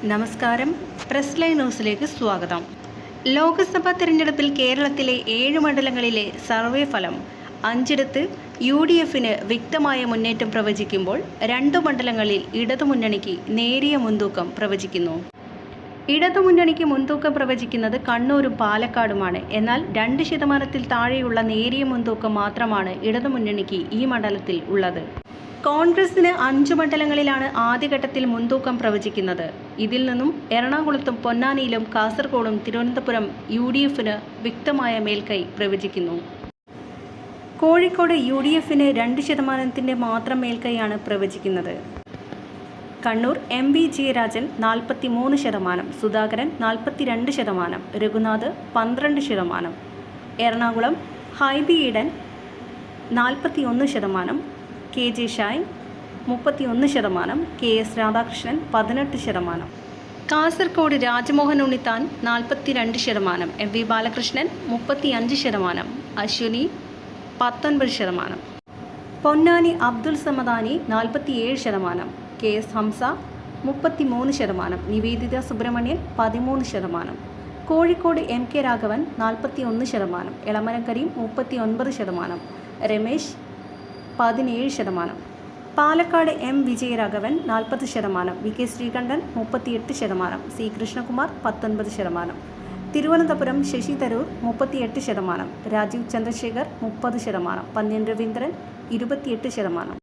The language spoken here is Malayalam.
നമസ്കാരം. പ്രസ് ലൈൻ ന്യൂസിലേക്ക് സ്വാഗതം. ലോക്സഭാ തെരഞ്ഞെടുപ്പിൽ കേരളത്തിലെ 7 മണ്ഡലങ്ങളിലെ സർവേ ഫലം 5ഇടത്ത് UDFന് വ്യക്തമായ മുന്നേറ്റം പ്രവചിക്കുമ്പോൾ 2 മണ്ഡലങ്ങളിൽ ഇടതുമുന്നണിക്ക് നേരിയ മുൻതൂക്കം പ്രവചിക്കുന്നു. ഇടതുമുന്നണിക്ക് മുൻതൂക്കം പ്രവചിക്കുന്നത് കണ്ണൂരും പാലക്കാടുമാണ്. എന്നാൽ 2% താഴെയുള്ള നേരിയ മുൻതൂക്കം മാത്രമാണ് ഇടതുമുന്നണിക്ക് ഈ മണ്ഡലത്തിൽ ഉള്ളത്. കോൺഗ്രസിന് 5 മണ്ഡലങ്ങളിലാണ് ആദ്യഘട്ടത്തിൽ മുൻതൂക്കം പ്രവചിക്കുന്നത്. ഇതിൽ നിന്നും എറണാകുളത്തും പൊന്നാനിയിലും കാസർഗോഡും തിരുവനന്തപുരം UDFന് വ്യക്തമായ മേൽക്കൈ പ്രവചിക്കുന്നു. കോഴിക്കോട് UDFന് 2% മാത്രം മേൽക്കൈയാണ് പ്രവചിക്കുന്നത്. Kannur MV Jayarajan 43%, Sudhakaran 42%, Raghunath 12%, Ernakulam Hibi Eden 41%, KJ Shine 31%, KS Radhakrishnan 18%, Kasaragod Rajmohan Unnithan 42%, MV Balakrishnan 35%, Ashwini 19%, Ponnani Abdul Samadani 47%, KS Hamza 33%, Nivedita Subramanian 13%, Kozhikode MK Raghavan 41%, Elamaram Kareem 39%, Ramesh 17%, Palakkad M Vijayaraghavan 40%, VK Sreekandan 38%, C Krishnakumar 19%, Thiruvananthapuram Sasi Tharoor 38%, Rajeev Chandrasekhar 30%, Pannyan Raveendran 28%.